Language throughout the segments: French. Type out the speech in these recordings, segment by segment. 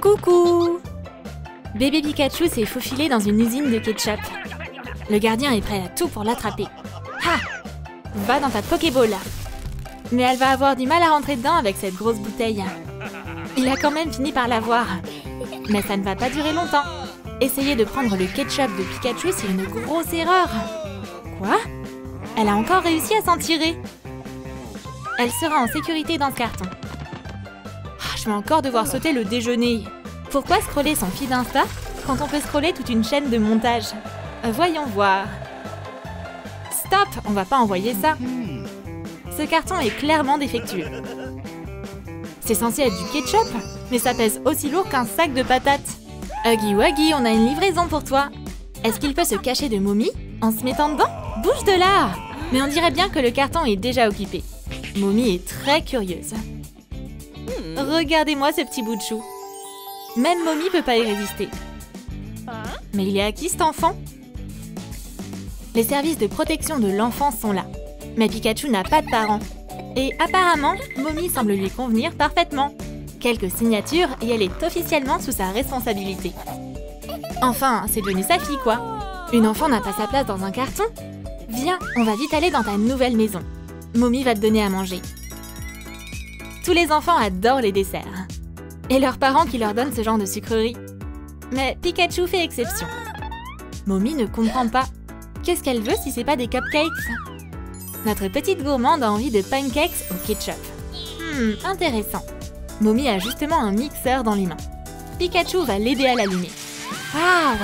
Coucou! Bébé Pikachu s'est faufilé dans une usine de ketchup. Le gardien est prêt à tout pour l'attraper. Ha! Va dans ta Pokéball. Mais elle va avoir du mal à rentrer dedans avec cette grosse bouteille. Il a quand même fini par l'avoir. Mais ça ne va pas durer longtemps. Essayer de prendre le ketchup de Pikachu, c'est une grosse erreur. Quoi? Elle a encore réussi à s'en tirer. Elle sera en sécurité dans ce carton. Je vais encore devoir sauter le déjeuner. Pourquoi scroller son feed Insta quand on peut scroller toute une chaîne de montage? Voyons voir. Stop, on va pas envoyer ça. Ce carton est clairement défectueux. C'est censé être du ketchup, mais ça pèse aussi lourd qu'un sac de patates. Huggy Wuggy, on a une livraison pour toi. Est-ce qu'il peut se cacher de Mommy en se mettant dedans? Bouge de là! Mais on dirait bien que le carton est déjà occupé. Mommy est très curieuse. Regardez-moi ce petit bout de chou. Même Mommy peut pas y résister. Mais il est à qui cet enfant? Les services de protection de l'enfance sont là. Mais Pikachu n'a pas de parents. Et apparemment, Mommy semble lui convenir parfaitement. Quelques signatures et elle est officiellement sous sa responsabilité. Enfin, c'est devenu sa fille, quoi. Une enfant n'a pas sa place dans un carton. Viens, on va vite aller dans ta nouvelle maison. Mommy va te donner à manger. Tous les enfants adorent les desserts. Et leurs parents qui leur donnent ce genre de sucreries. Mais Pikachu fait exception. Mommy ne comprend pas. Qu'est-ce qu'elle veut si c'est pas des cupcakes? Notre petite gourmande a envie de pancakes au ketchup. Intéressant. Mommy a justement un mixeur dans les mains. Pikachu va l'aider à l'allumer. Waouh!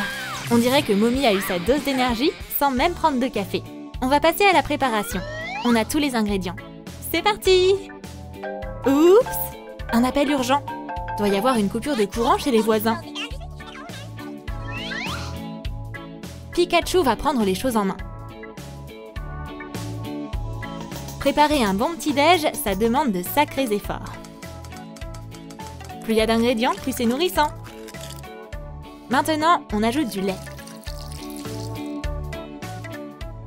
On dirait que Mommy a eu sa dose d'énergie sans même prendre de café. On va passer à la préparation. On a tous les ingrédients. C'est parti! Oups! Un appel urgent. Doit y avoir une coupure de courant chez les voisins. Pikachu va prendre les choses en main. Préparer un bon petit-déj, ça demande de sacrés efforts. Plus il y a d'ingrédients, plus c'est nourrissant. Maintenant, on ajoute du lait.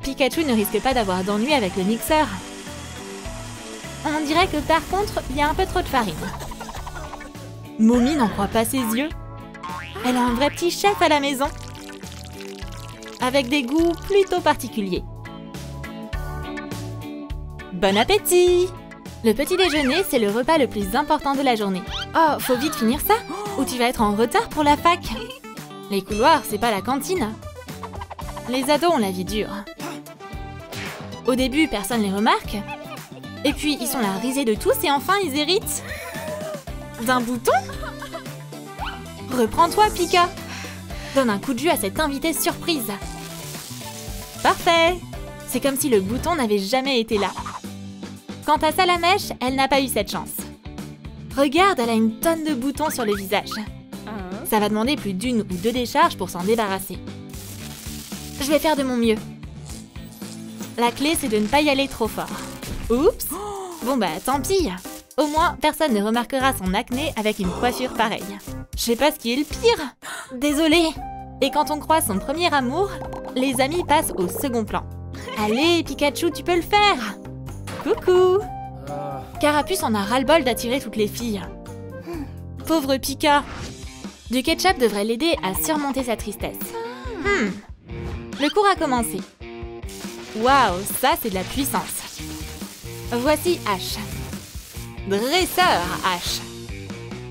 Pikachu ne risque pas d'avoir d'ennui avec le mixeur. On dirait que par contre, il y a un peu trop de farine. Mommy n'en croit pas ses yeux. Elle a un vrai petit chef à la maison. Avec des goûts plutôt particuliers. Bon appétit! Le petit déjeuner, c'est le repas le plus important de la journée. Oh, faut vite finir ça, ou tu vas être en retard pour la fac. Les couloirs, c'est pas la cantine. Les ados ont la vie dure. Au début, personne les remarque. Et puis, ils sont là risés de tous et enfin, ils héritent d'un bouton. Reprends-toi, Pika. Donne un coup de jus à cette invitée surprise. Parfait. C'est comme si le bouton n'avait jamais été là. Quant à Salamèche, elle n'a pas eu cette chance. Regarde, elle a une tonne de boutons sur le visage. Ça va demander plus d'une ou deux décharges pour s'en débarrasser. Je vais faire de mon mieux. La clé, c'est de ne pas y aller trop fort. Oups! Bon bah, tant pis. Au moins, personne ne remarquera son acné avec une coiffure pareille. Je sais pas ce qui est le pire. Désolée. Et quand on croise son premier amour, les amis passent au second plan. Allez, Pikachu, tu peux le faire! Coucou! Carapuce en a ras-le-bol d'attirer toutes les filles. Pauvre Pika! Du ketchup devrait l'aider à surmonter sa tristesse. Le cours a commencé. Waouh, ça c'est de la puissance. Voici H. Dresseur H.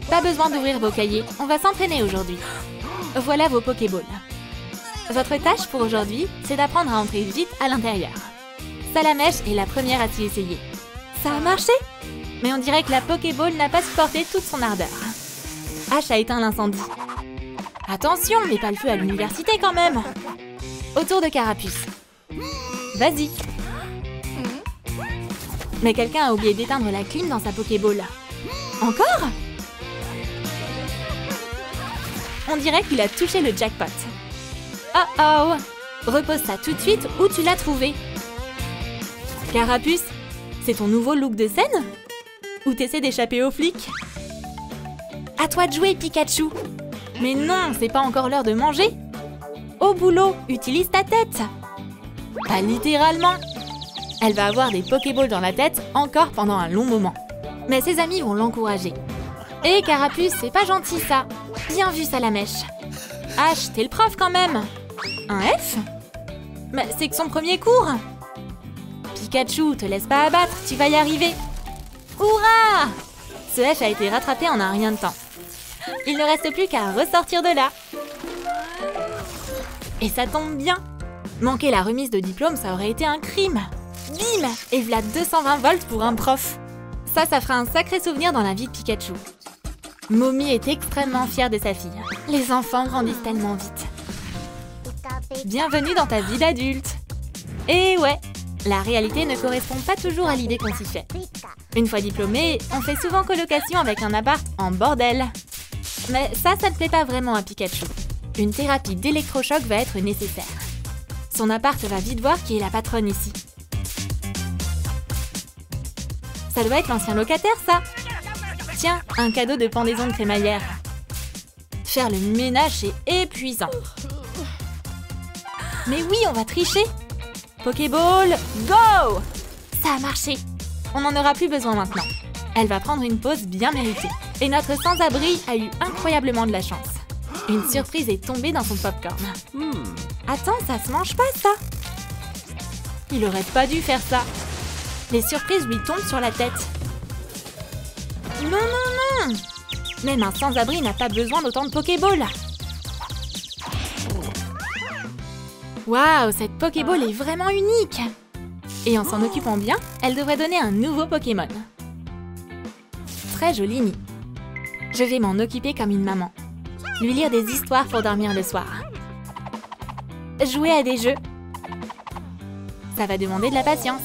Pas besoin d'ouvrir vos cahiers, on va s'entraîner aujourd'hui. Voilà vos Pokéballs. Votre tâche pour aujourd'hui, c'est d'apprendre à entrer vite à l'intérieur. Salamèche est la première à s'y essayer. Ça a marché? Mais on dirait que la Pokéball n'a pas supporté toute son ardeur. H a éteint l'incendie. Attention, mais pas le feu à l'université quand même. Autour de Carapuce. Vas-y. Mais quelqu'un a oublié d'éteindre la clim dans sa Pokéball. Encore? On dirait qu'il a touché le jackpot. Oh oh! Repose ça tout de suite où tu l'as trouvé. Carapuce, c'est ton nouveau look de scène? Ou t'essaies d'échapper aux flics? À toi de jouer, Pikachu! Mais non, c'est pas encore l'heure de manger! Au boulot, utilise ta tête! Pas littéralement! Elle va avoir des Pokéballs dans la tête encore pendant un long moment. Mais ses amis vont l'encourager. Hé, Carapuce, c'est pas gentil ça. Bien vu, Salamèche. H, t'es le prof quand même. Un F? Mais c'est que son premier cours. Pikachu, te laisse pas abattre, tu vas y arriver. Hurrah! Ce F a été rattrapé en un rien de temps. Il ne reste plus qu'à ressortir de là. Et ça tombe bien. Manquer la remise de diplôme, ça aurait été un crime. Bim! Et v'là 220 volts pour un prof. Ça fera un sacré souvenir dans la vie de Pikachu. Momi est extrêmement fière de sa fille. Les enfants grandissent tellement vite. Bienvenue dans ta vie d'adulte. Et ouais, la réalité ne correspond pas toujours à l'idée qu'on s'y fait. Une fois diplômé, on fait souvent colocation avec un appart en bordel. Mais ça ne plaît pas vraiment à Pikachu. Une thérapie d'électrochoc va être nécessaire. Son appart va vite voir qui est la patronne ici. Ça doit être l'ancien locataire, ça. Tiens, un cadeau de pendaison de crémaillère. Faire le ménage, c'est épuisant. Mais oui, on va tricher. Pokéball, go! Ça a marché. On n'en aura plus besoin maintenant. Elle va prendre une pause bien méritée. Et notre sans-abri a eu incroyablement de la chance. Une surprise est tombée dans son popcorn. Attends, ça se mange pas, ça? Il aurait pas dû faire ça. Les surprises lui tombent sur la tête. Non, non, non! Même un sans-abri n'a pas besoin d'autant de Pokéball. Waouh, cette Pokéball est vraiment unique! Et en s'en occupant bien, elle devrait donner un nouveau Pokémon. Très joli nid. Je vais m'en occuper comme une maman. Lui lire des histoires pour dormir le soir. Jouer à des jeux. Ça va demander de la patience.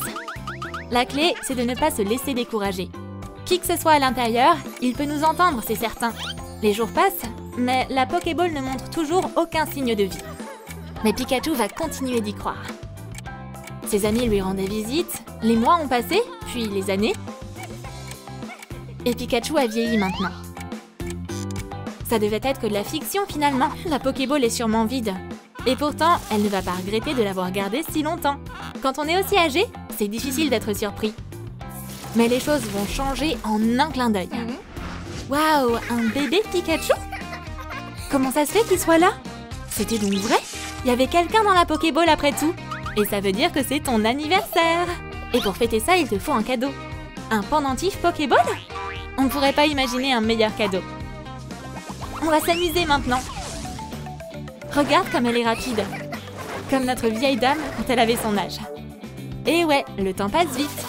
La clé, c'est de ne pas se laisser décourager. Qui que ce soit à l'intérieur, il peut nous entendre, c'est certain. Les jours passent, mais la Pokéball ne montre toujours aucun signe de vie. Mais Pikachu va continuer d'y croire. Ses amis lui rendaient visite, les mois ont passé, puis les années. Et Pikachu a vieilli maintenant. Ça devait être que de la fiction finalement, la Pokéball est sûrement vide. Et pourtant, elle ne va pas regretter de l'avoir gardée si longtemps. Quand on est aussi âgé, c'est difficile d'être surpris. Mais les choses vont changer en un clin d'œil. Waouh, un bébé Pikachu? Comment ça se fait qu'il soit là? C'était donc vrai? Il y avait quelqu'un dans la Pokéball après tout. Et ça veut dire que c'est ton anniversaire. Et pour fêter ça, il te faut un cadeau. Un pendentif Pokéball? On ne pourrait pas imaginer un meilleur cadeau. On va s'amuser maintenant. Regarde comme elle est rapide. Comme notre vieille dame quand elle avait son âge. Et ouais, le temps passe vite.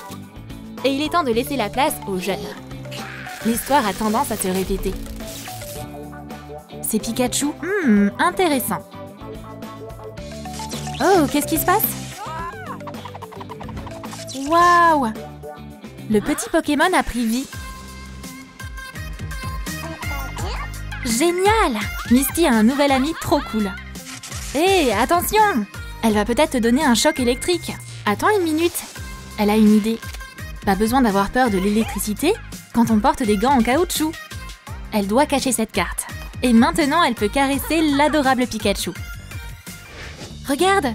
Et il est temps de laisser la place aux jeunes. L'histoire a tendance à se répéter. C'est Pikachu. Intéressant. Oh, qu'est-ce qui se passe? Waouh! Le petit Pokémon a pris vie. Génial! Misty a un nouvel ami trop cool. Hé, attention! Elle va peut-être te donner un choc électrique. Attends une minute. Elle a une idée. Pas besoin d'avoir peur de l'électricité quand on porte des gants en caoutchouc. Elle doit cacher cette carte. Et maintenant, elle peut caresser l'adorable Pikachu. Regarde!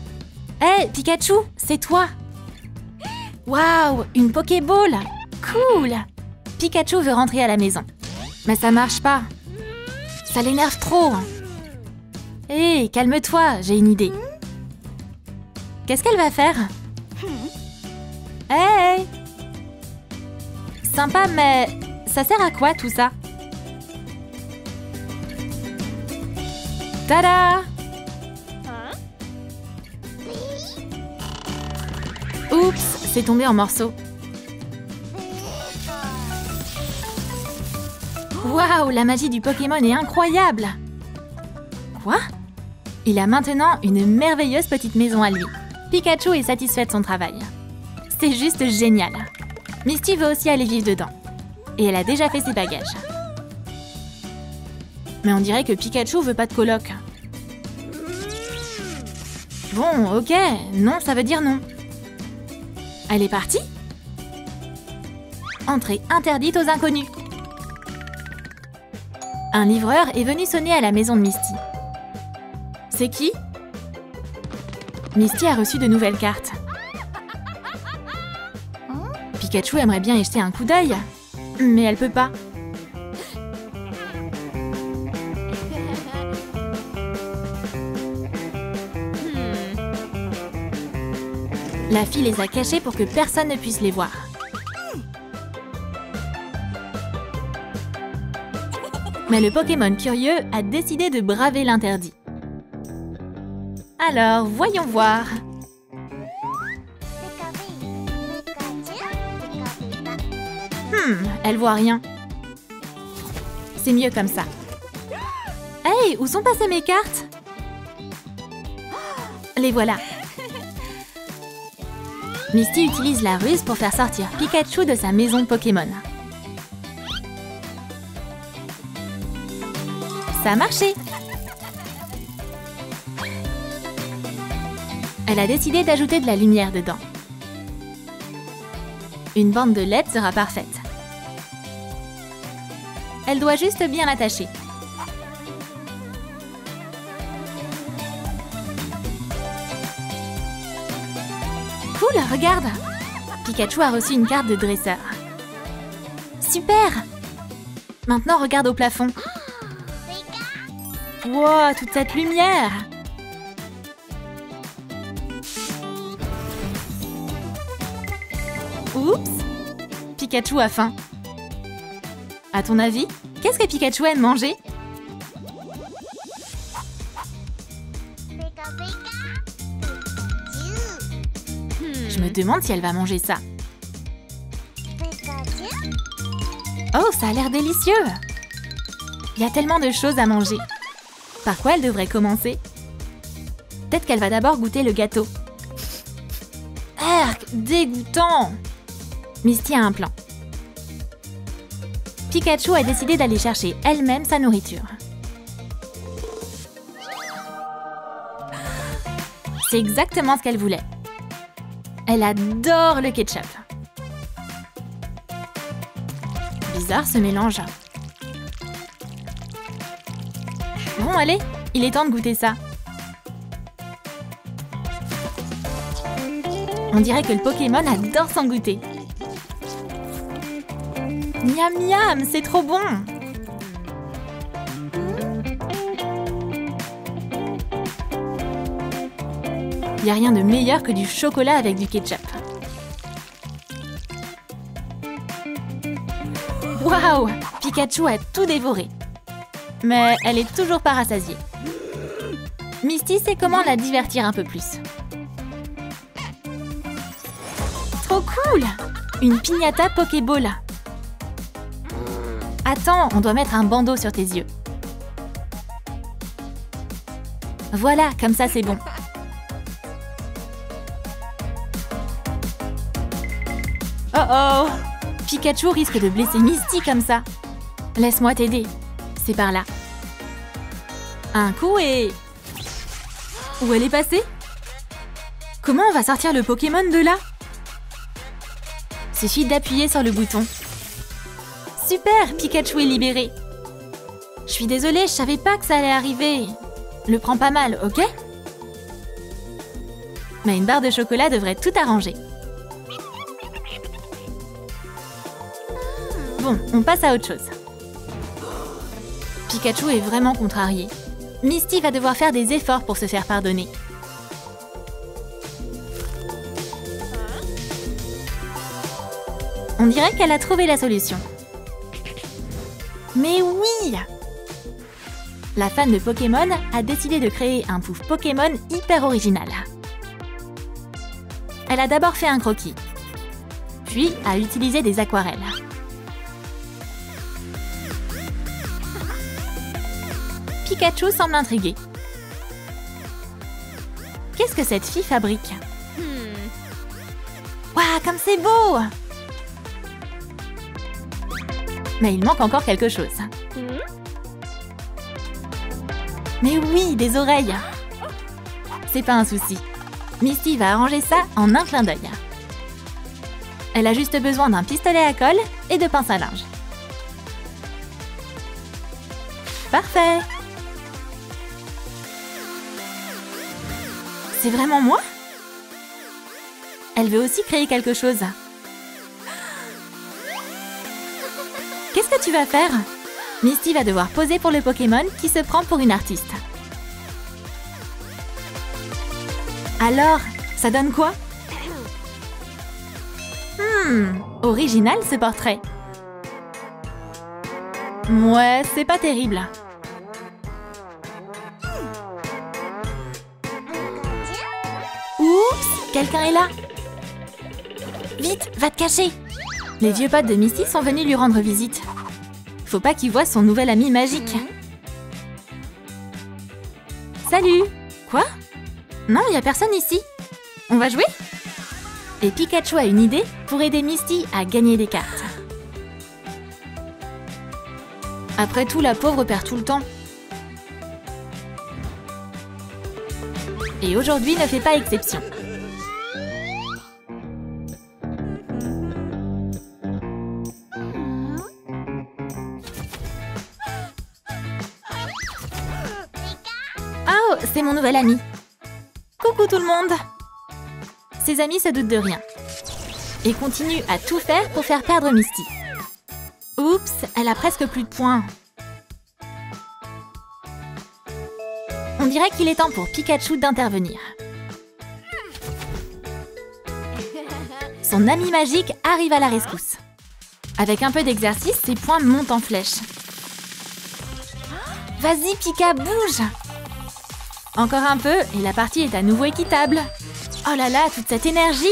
Hé, Pikachu, c'est toi! Waouh, une Pokéball! Cool! Pikachu veut rentrer à la maison. Mais ça marche pas. Ça l'énerve trop. Hé, calme-toi, j'ai une idée. Qu'est-ce qu'elle va faire? Hey! Sympa, mais ça sert à quoi tout ça? Tada! Oups, c'est tombé en morceaux. Waouh, la magie du Pokémon est incroyable! Quoi? Il a maintenant une merveilleuse petite maison à lui. Pikachu est satisfait de son travail. C'est juste génial. Misty veut aussi aller vivre dedans. Et elle a déjà fait ses bagages. Mais on dirait que Pikachu veut pas de coloc. Bon, ok, non, ça veut dire non. Elle est partie? Entrée interdite aux inconnus. Un livreur est venu sonner à la maison de Misty. C'est qui? Misty a reçu de nouvelles cartes. Pikachu aimerait bien y jeter un coup d'œil, mais elle peut pas. La fille les a cachés pour que personne ne puisse les voir. Mais le Pokémon curieux a décidé de braver l'interdit. Alors, voyons voir. Elle voit rien. C'est mieux comme ça. Hey, où sont passées mes cartes? Les voilà. Misty utilise la ruse pour faire sortir Pikachu de sa maison Pokémon. Ça a marché. Elle a décidé d'ajouter de la lumière dedans. Une bande de LED sera parfaite. Elle doit juste bien l'attacher. Cool, regarde! Pikachu a reçu une carte de dresseur. Super! Maintenant, regarde au plafond. Wow, toute cette lumière! Oups! Pikachu a faim. À ton avis, qu'est-ce que Pikachu aime manger? Je me demande si elle va manger ça. Oh, ça a l'air délicieux! Il y a tellement de choses à manger. Par quoi elle devrait commencer? Peut-être qu'elle va d'abord goûter le gâteau. Arc, dégoûtant! Misty a un plan. Pikachu a décidé d'aller chercher elle-même sa nourriture. C'est exactement ce qu'elle voulait. Elle adore le ketchup. Bizarre ce mélange. Bon, allez, il est temps de goûter ça. On dirait que le Pokémon adore s'en goûter. Miam miam, c'est trop bon! Il n'y a rien de meilleur que du chocolat avec du ketchup. Waouh! Pikachu a tout dévoré. Mais elle est toujours pas rassasiée. Misty sait comment la divertir un peu plus. Trop cool! Une piñata Pokéball. Attends, on doit mettre un bandeau sur tes yeux. Voilà, comme ça c'est bon. Oh oh! Pikachu risque de blesser Misty comme ça. Laisse-moi t'aider. C'est par là. Un coup et... Où elle est passée? Comment on va sortir le Pokémon de là? Suffit d'appuyer sur le bouton. Super, Pikachu est libéré. Je suis désolée, je savais pas que ça allait arriver. Le prends pas mal, ok? Mais une barre de chocolat devrait tout arranger. Bon, on passe à autre chose. Pikachu est vraiment contrarié. Misty va devoir faire des efforts pour se faire pardonner. On dirait qu'elle a trouvé la solution. Mais oui! La fan de Pokémon a décidé de créer un pouf Pokémon hyper original. Elle a d'abord fait un croquis, puis a utilisé des aquarelles. Pikachu semble intrigué. Qu'est-ce que cette fille fabrique? Waouh, comme c'est beau! Mais il manque encore quelque chose. Mais oui, des oreilles! C'est pas un souci. Misty va arranger ça en un clin d'œil. Elle a juste besoin d'un pistolet à colle et de pince à linge. Parfait! C'est vraiment moi? Elle veut aussi créer quelque chose. Qu'est-ce que tu vas faire? Misty va devoir poser pour le Pokémon qui se prend pour une artiste. Alors, ça donne quoi? Original ce portrait. Ouais, c'est pas terrible. Oups, quelqu'un est là. Vite, va te cacher. Les vieux potes de Misty sont venus lui rendre visite. Faut pas qu'il voie son nouvel ami magique. Salut. Quoi? Non, y a personne ici. On va jouer? Et Pikachu a une idée pour aider Misty à gagner des cartes. Après tout, la pauvre perd tout le temps. Et aujourd'hui ne fait pas exception. Oh, c'est mon nouvel ami. Coucou tout le monde. Ses amis se doutent de rien et continuent à tout faire pour faire perdre Misty. Oups, elle a presque plus de points. On dirait qu'il est temps pour Pikachu d'intervenir. Son ami magique arrive à la rescousse. Avec un peu d'exercice, ses points montent en flèche. Vas-y, Pika, bouge! Encore un peu et la partie est à nouveau équitable. Oh là là, toute cette énergie!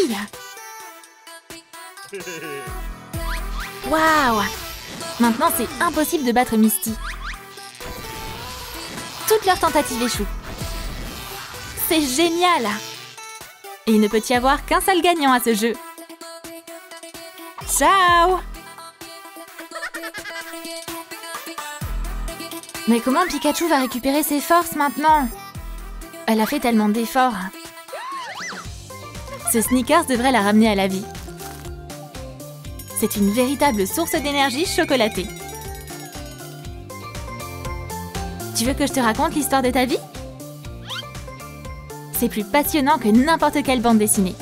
Waouh! Maintenant, c'est impossible de battre Misty. Toutes leurs tentatives échouent. C'est génial! Et il ne peut y avoir qu'un seul gagnant à ce jeu. Ciao! Mais comment Pikachu va récupérer ses forces maintenant? Elle a fait tellement d'efforts. Ce Snickers devrait la ramener à la vie. C'est une véritable source d'énergie chocolatée. Tu veux que je te raconte l'histoire de ta vie? C'est plus passionnant que n'importe quelle bande dessinée.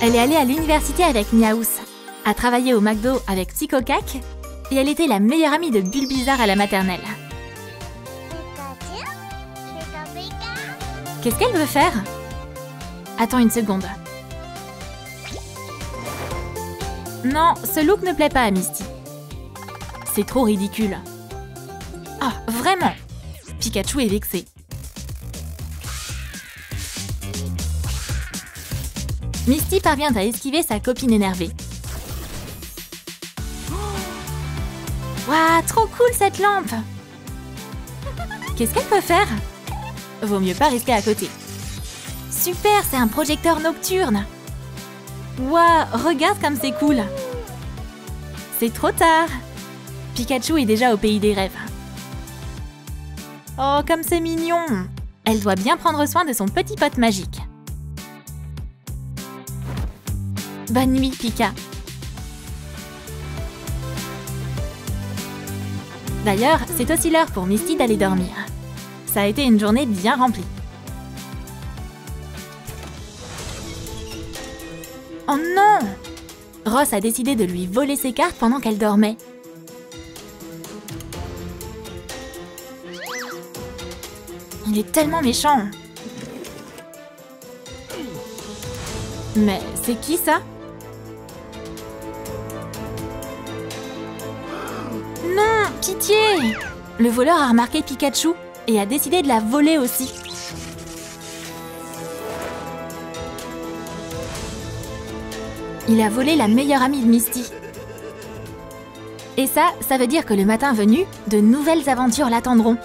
Elle est allée à l'université avec Niaous, a travaillé au McDo avec Psychocac, et elle était la meilleure amie de Bulbizarre à la maternelle. Qu'est-ce qu'elle veut faire? Attends une seconde. Non, ce look ne plaît pas à Misty. C'est trop ridicule. Ah, vraiment? Pikachu est vexé. Misty parvient à esquiver sa copine énervée. Waouh, trop cool cette lampe! Qu'est-ce qu'elle peut faire? Vaut mieux pas rester à côté. Super, c'est un projecteur nocturne! Waouh, regarde comme c'est cool! C'est trop tard! Pikachu est déjà au pays des rêves. Oh, comme c'est mignon! Elle doit bien prendre soin de son petit pote magique. Bonne nuit, Pika! D'ailleurs, c'est aussi l'heure pour Misty d'aller dormir. Ça a été une journée bien remplie. Oh non! Ross a décidé de lui voler ses cartes pendant qu'elle dormait. Il est tellement méchant. Mais c'est qui ça? Non, pitié! Le voleur a remarqué Pikachu et a décidé de la voler aussi. Il a volé la meilleure amie de Misty. Et ça veut dire que le matin venu, de nouvelles aventures l'attendront.